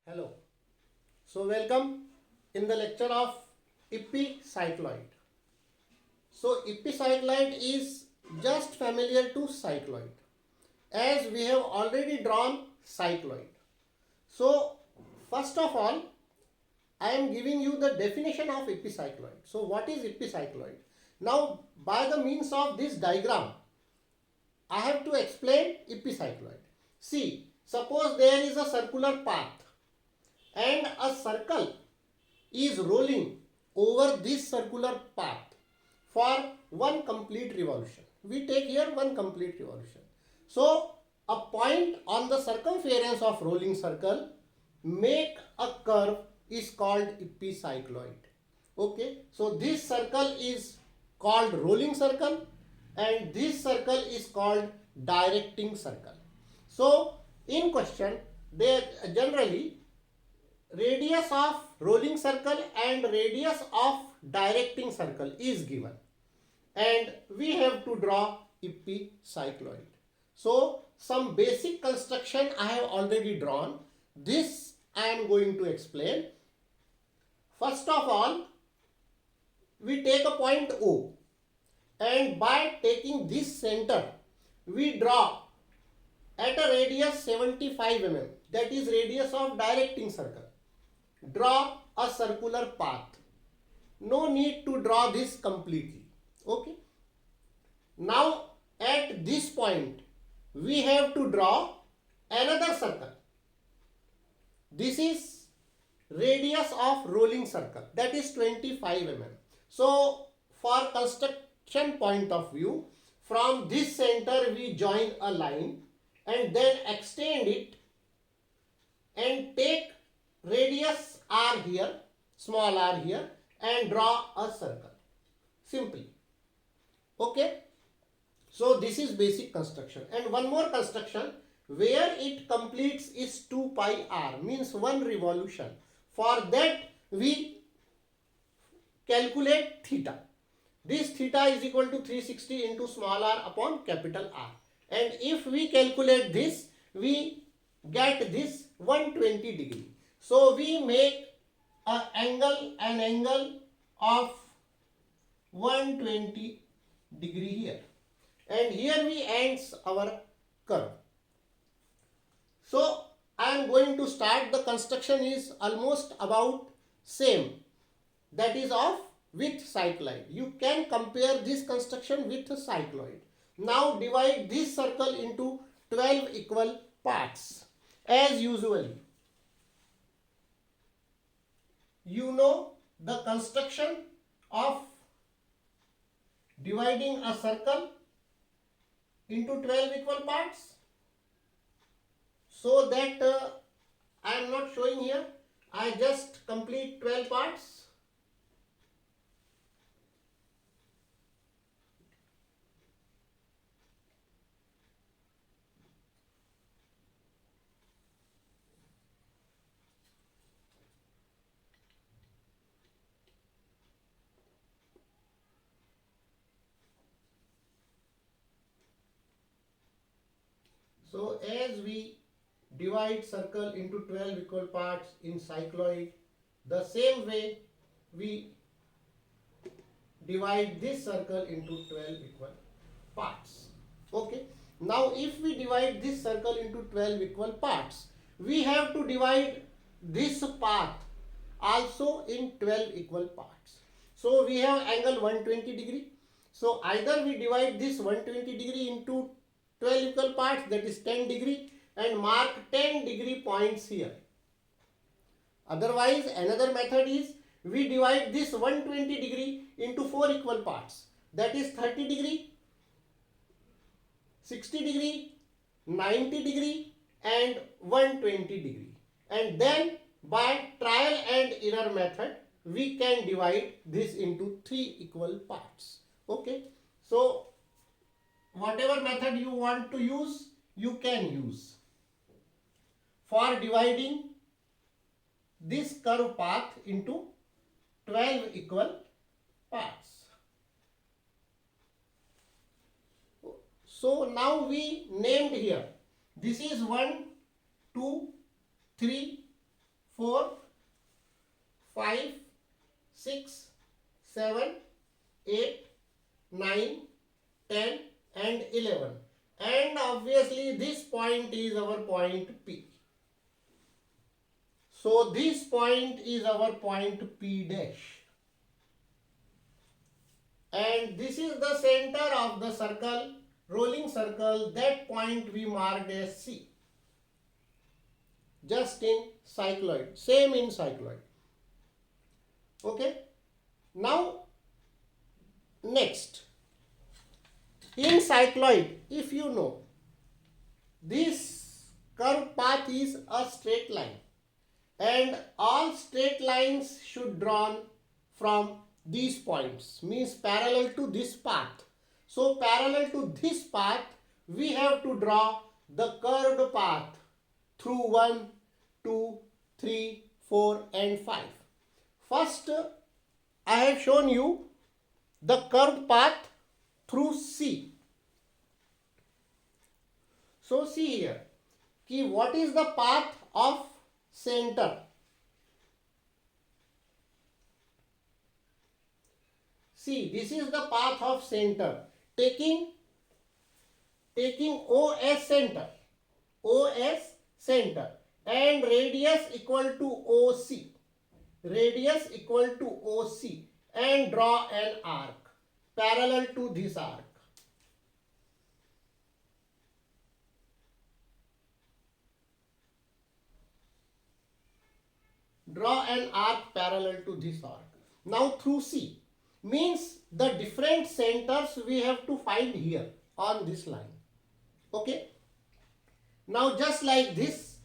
Hello. So welcome in the lecture of epicycloid. So epicycloid is just familiar to cycloid as we have already drawn cycloid. So first of all I am giving you the definition of epicycloid. So what is epicycloid? Now by the means of this diagram I have to explain epicycloid. See, suppose there is a circular path and a circle is rolling over this circular path for one complete revolution. We take here one complete revolution. So a point on the circumference of rolling circle make a curve is called epicycloid. Okay, so this circle is called rolling circle and this circle is called directing circle. So in question they generally radius of rolling circle and radius of directing circle is given and we have to draw epicycloid. So some basic construction I have already drawn. This I am going to explain. First of all, we take a point O and by taking this center we draw at a radius 75 mm, that is radius of directing circle. Draw a circular path. No need to draw this completely. Okay. Now at this point we have to draw another circle. This is radius of rolling circle, that is 25 mm. So for construction point of view, from this center we join a line and then extend it and take radius r here, small r here, and draw a circle simply. Okay, so this is basic construction. And one more construction where it completes is 2 pi r, means one revolution. For that we calculate theta. This theta is equal to 360 into small r upon capital R, and if we calculate this we get this 120 degree. So we make an angle of 120 degree here, and here we ends our curve. So I am going to start. The construction is almost about same, that is of with cycloid. You can compare this construction with a cycloid. Now divide this circle into 12 equal parts as usually. You know the construction of dividing a circle into 12 equal parts. So that I am not showing here. I just complete 12 parts. So as we divide circle into 12 equal parts in cycloid, the same way we divide this circle into 12 equal parts. Okay. Now if we divide this circle into 12 equal parts, we have to divide this path also in 12 equal parts. So we have angle 120 degree. So either we divide this 120 degree into 12 equal parts, that is 10 degree, and mark 10 degree points here. Otherwise another method is we divide this 120 degree into 4 equal parts, that is 30 degree, 60 degree, 90 degree and 120 degree, and then by trial and error method we can divide this into 3 equal parts. Okay, so whatever method you want to use you can use for dividing this curve path into 12 equal parts. So now we named here, this is 1, 2, 3, 4, 5, 6, 7, 8, 9, 10 and 11. And obviously this point is our point P. So this point is our point P dash. And this is the center of the circle, rolling circle. That point we marked as C. Just in cycloid, same in cycloid. Okay. Now next, in cycloid, if you know, this curved path is a straight line and all straight lines should drawn from these points, means parallel to this path. So parallel to this path we have to draw the curved path through 1, 2, 3, 4 and 5. First I have shown you the curved path through C. So see here, ki what is the path of center? See, this is the path of center. Taking OS center and radius equal to OC. Radius equal to OC and draw an arc parallel to this arc. Draw an arc parallel to this arc. Now through C, means the different centers we have to find here on this line. Okay. Now just like this,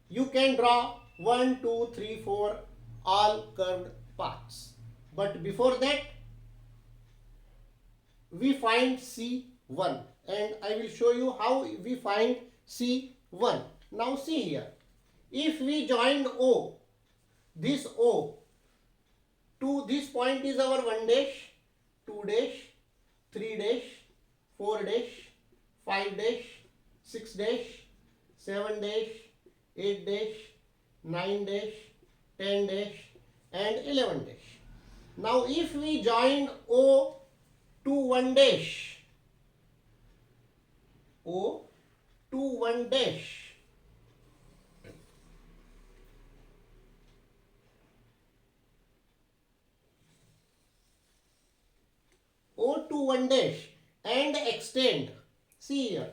you can draw 1, 2, 3, 4 all curved paths. But before that, we find C1 and I will show you how we find C1. Now see here, if we join O, this O to this point is our 1 dash, 2 dash, 3 dash, 4 dash, 5 dash, 6 dash, 7 dash, 8 dash, 9 dash, 10 dash and 11 dash. Now if we join O to 1 dash, O to 1 dash, O to 1 dash and extend, see here,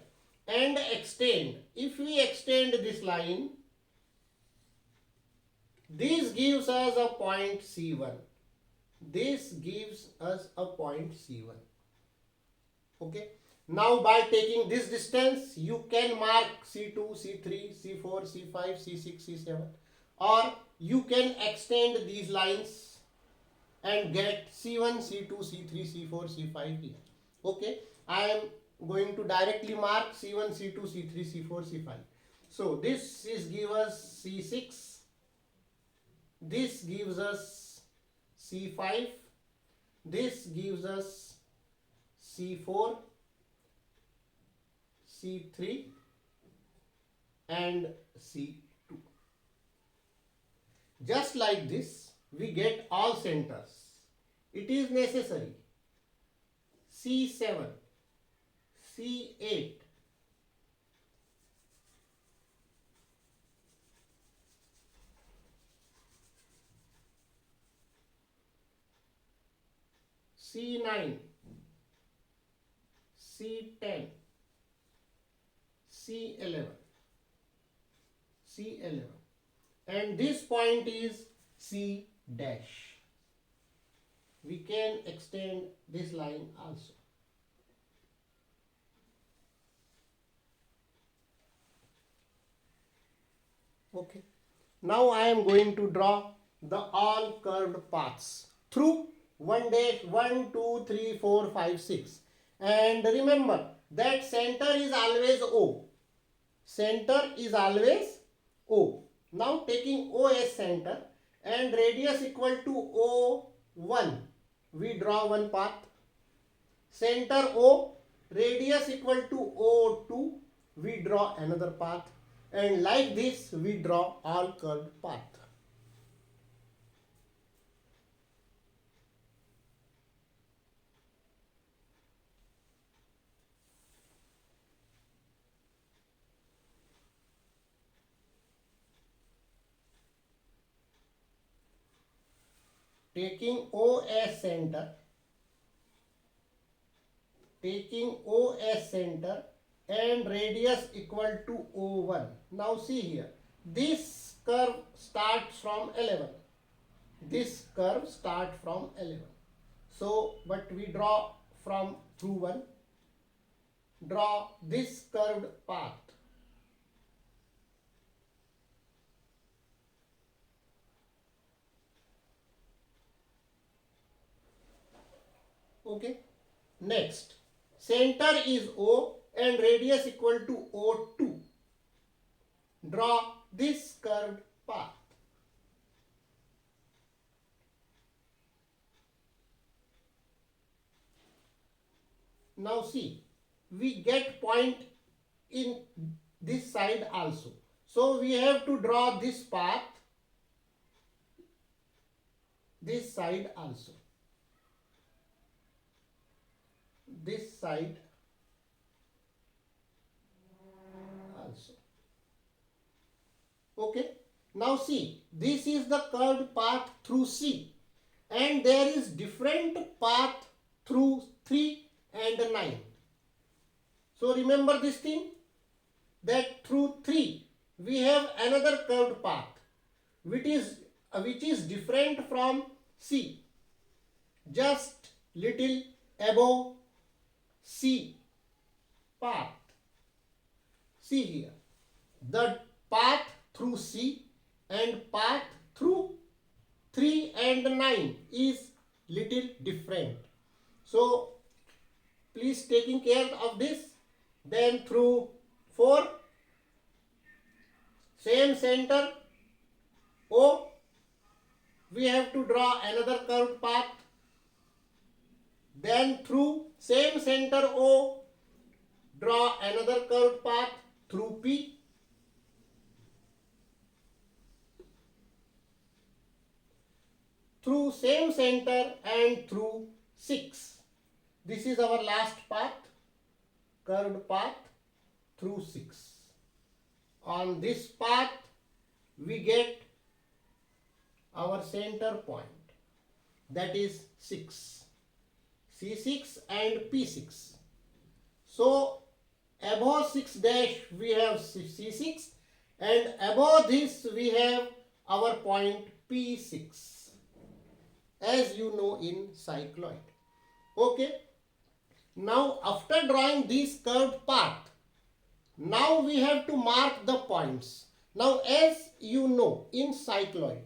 and extend. If we extend this line, this gives us a point C1. This gives us a point C1. Okay. Now by taking this distance, you can mark C2, C3, C4, C5, C6, C7, or you can extend these lines and get C1, C2, C3, C4, C5 here. Okay. I am going to directly mark C1, C2, C3, C4, C5. So this is give us C6. This gives us C5. This gives us C4, C3 and C2. Just like this, we get all centers. It is necessary C7, C8, C9, C10, C11, C11 and this point is C dash. We can extend this line also. Okay. Now I am going to draw the all curved paths through 1 dash, 1, 2, 3, 4, 5, 6. And remember that center is always O. Center is always O. Now taking O as center and radius equal to O1, we draw one path. Center O, radius equal to O2, we draw another path. and like this we draw all curved path. Taking O as center, and radius equal to O1. Now see here, this curve starts from 11. This curve starts from 11. So, but we draw from through 1. Draw this curved path. Okay. Next, center is O and radius equal to O2. Draw this curved path. Now see, we get point in this side also. So we have to draw this path, this side also. This side also. Okay. Now see, this is the curved path through C, and there is different path through 3 and 9. So remember this thing, that through 3 we have another curved path which is different from C, just little above C path. See here, the path through C and path through 3 and 9 is little different. So please taking care of this. Then through 4, same center O, we have to draw another curved path. Then through same center O, draw another curved path through P. Through same center and through 6. This is our last path, curved path through 6. On this path we get our center point, that is 6. C6 and P6. So above 6 dash we have C6, and above this we have our point P6, as you know in cycloid. Okay. Now after drawing this curved path, now we have to mark the points. Now as you know in cycloid,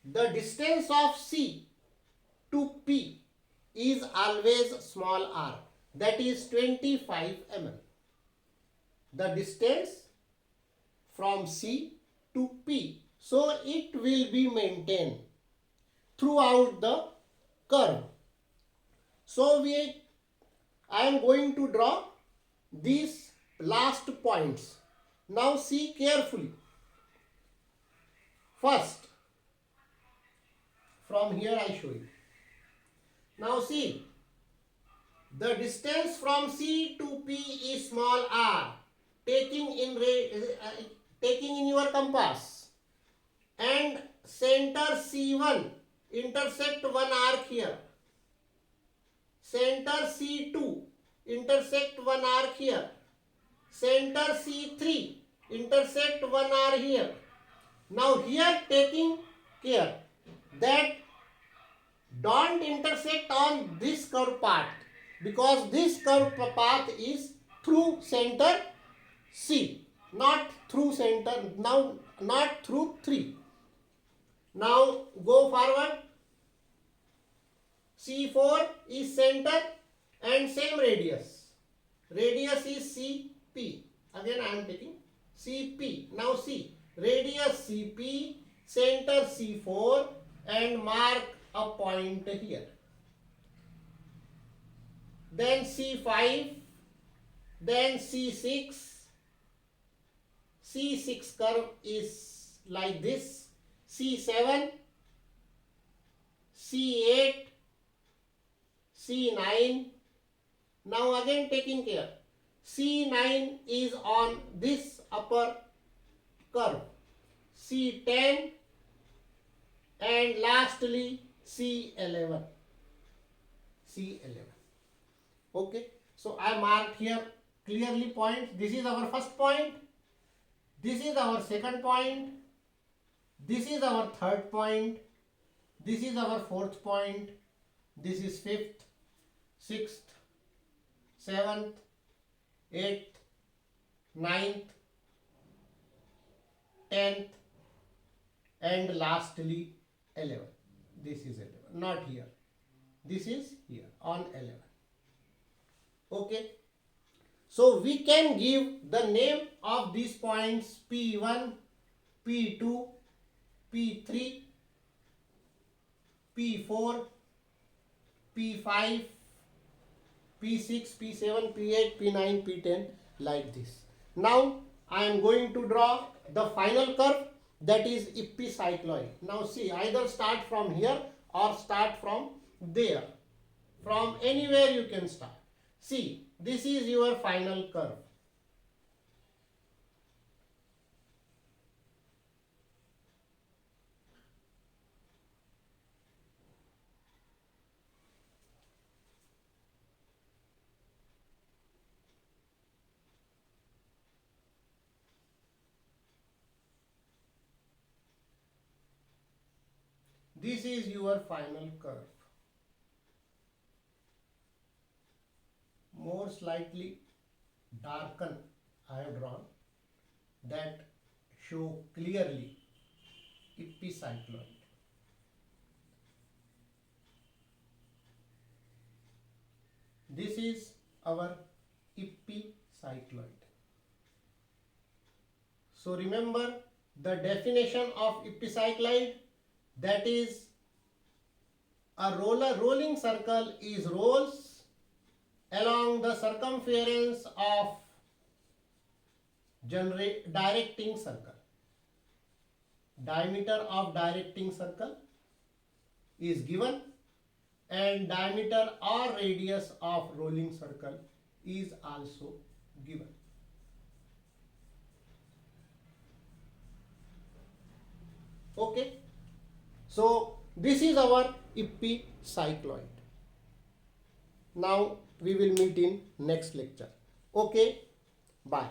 the distance of C to P is always small r, that is 25 mm. The distance from C to P, so it will be maintained throughout the curve. So I am going to draw these last points. Now see carefully. First, from here I show you. Now see, the distance from C to P is small r, taking in your compass, and center C1 intersect one arc here. Center C2 intersect one arc here. Center C3 intersect one arc here. Now here taking care that don't intersect on this curve path, because this curve path is through center C, not through center, now not through 3. Now go forward. C4 is center and same radius. Radius is CP. Again I am taking CP. Now see, radius CP, center C4, and mark a point here. Then C5, then C6, C6 curve is like this. C7, C8, C9. Now again taking care. C9 is on this upper curve. C10 and lastly C11. C11. Okay. So I marked here clearly points. This is our first point. This is our second point. This is our third point. This is our fourth point. This is fifth, sixth, seventh, eighth, ninth, 10th, and lastly 11. This is 11, not here. This is here on 11. Okay. So we can give the name of these points P1, P2, P3, P4, P5, P6, P7, P8, P9, P10 like this. Now I am going to draw the final curve, that is epicycloid. Now see, either start from here or start from there. From anywhere you can start. See, this is your final curve. This is your final curve. More slightly darken I have drawn, that show clearly epicycloid. This is our epicycloid. So remember the definition of epicycloid, that is a rolling circle is rolls along the circumference of directing circle. Diameter of directing circle is given and diameter or radius of rolling circle is also given. Okay. So this is our epicycloid. Now we will meet in next lecture. Okay, bye.